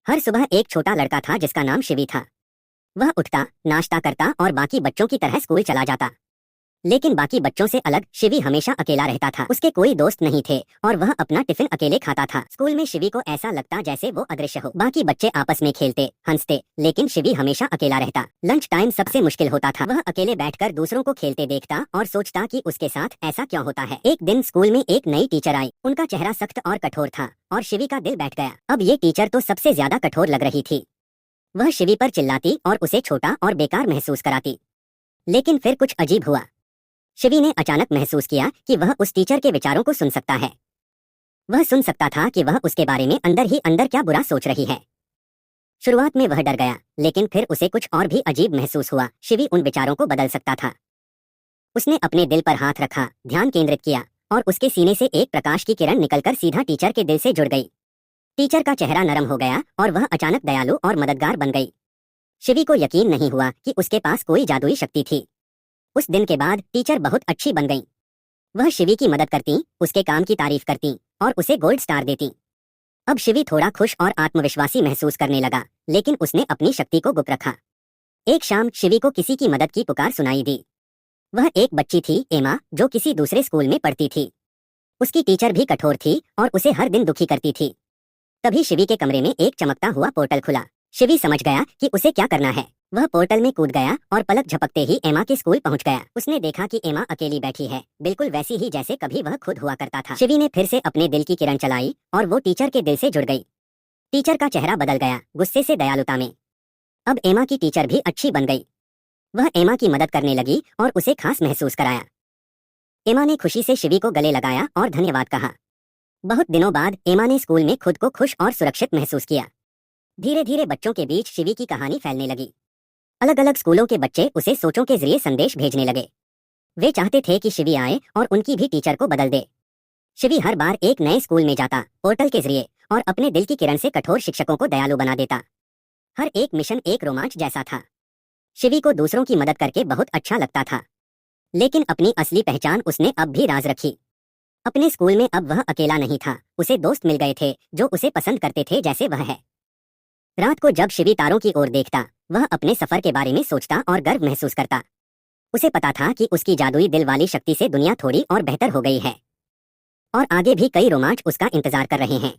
हर सुबह एक छोटा लड़का था जिसका नाम शिवी था। वह उठता, नाश्ता करता और बाकी बच्चों की तरह स्कूल चला जाता। लेकिन बाकी बच्चों से अलग शिवी हमेशा अकेला रहता था। उसके कोई दोस्त नहीं थे और वह अपना टिफिन अकेले खाता था। स्कूल में शिवी को ऐसा लगता जैसे वो अदृश्य हो। बाकी बच्चे आपस में खेलते, हंसते, लेकिन शिवी हमेशा अकेला रहता। लंच टाइम सबसे मुश्किल होता था। वह अकेले बैठकर दूसरों को खेलते देखता और सोचता कि उसके साथ ऐसा क्यों होता है। एक दिन स्कूल में एक नई टीचर आई। उनका चेहरा सख्त और कठोर था और शिवी का दिल बैठ गया। अब ये टीचर तो सबसे ज्यादा कठोर लग रही थी। वह शिवी पर चिल्लाती और उसे छोटा और बेकार महसूस कराती। लेकिन फिर कुछ अजीब हुआ। शिवी ने अचानक महसूस किया कि वह उस टीचर के विचारों को सुन सकता है। वह सुन सकता था कि वह उसके बारे में अंदर ही अंदर क्या बुरा सोच रही है। शुरुआत में वह डर गया, लेकिन फिर उसे कुछ और भी अजीब महसूस हुआ। शिवी उन विचारों को बदल सकता था। उसने अपने दिल पर हाथ रखा, ध्यान केंद्रित किया और उसके सीने से एक प्रकाश की किरण निकलकर सीधा टीचर के दिल से जुड़ गई। टीचर का चेहरा नरम हो गया और वह अचानक दयालु और मददगार बन गई। शिवी को यकीन नहीं हुआ कि उसके पास कोई जादुई शक्ति थी। उस दिन के बाद टीचर बहुत अच्छी बन गई। वह शिवी की मदद करती, उसके काम की तारीफ करती और उसे गोल्ड स्टार देती। अब शिवी थोड़ा खुश और आत्मविश्वासी महसूस करने लगा, लेकिन उसने अपनी शक्ति को गुप्त रखा। एक शाम शिवी को किसी की मदद की पुकार सुनाई दी। वह एक बच्ची थी, एमा, जो किसी दूसरे स्कूल में पढ़ती थी। उसकी टीचर भी कठोर थी और उसे हर दिन दुखी करती थी। तभी शिवी के कमरे में एक चमकता हुआ पोर्टल खुला। शिवी समझ गया कि उसे क्या करना है। वह पोर्टल में कूद गया और पलक झपकते ही एमा के स्कूल पहुंच गया। उसने देखा कि एमा अकेली बैठी है, बिल्कुल वैसी ही जैसे कभी वह खुद हुआ करता था। शिवी ने फिर से अपने दिल की किरण चलाई और वो टीचर के दिल से जुड़ गई। टीचर का चेहरा बदल गया, गुस्से से दयालुता में। अब एमा की टीचर भी अच्छी बन गई। वह एमा की मदद करने लगी और उसे खास महसूस कराया। एमा ने खुशी से शिवी को गले लगाया और धन्यवाद कहा। बहुत दिनों बाद एमा ने स्कूल में खुद को खुश और सुरक्षित महसूस किया। धीरे धीरे बच्चों के बीच शिवी की कहानी फैलने लगी। अलग अलग स्कूलों के बच्चे उसे सोचों के जरिए संदेश भेजने लगे। वे चाहते थे कि शिवी आए और उनकी भी टीचर को बदल दे। शिवी हर बार एक नए स्कूल में जाता, पोर्टल के जरिए, और अपने दिल की किरण से कठोर शिक्षकों को दयालु बना देता। हर एक मिशन एक रोमांच जैसा था। शिवी को दूसरों की मदद करके बहुत अच्छा लगता था, लेकिन अपनी असली पहचान उसने अब भी राज रखी। अपने स्कूल में अब वह अकेला नहीं था। उसे दोस्त मिल गए थे जो उसे पसंद करते थे जैसे वह है। रात को जब शिवी तारों की ओर देखता, वह अपने सफर के बारे में सोचता और गर्व महसूस करता। उसे पता था कि उसकी जादुई दिल वाली शक्ति से दुनिया थोड़ी और बेहतर हो गई है और आगे भी कई रोमांच उसका इंतजार कर रहे हैं।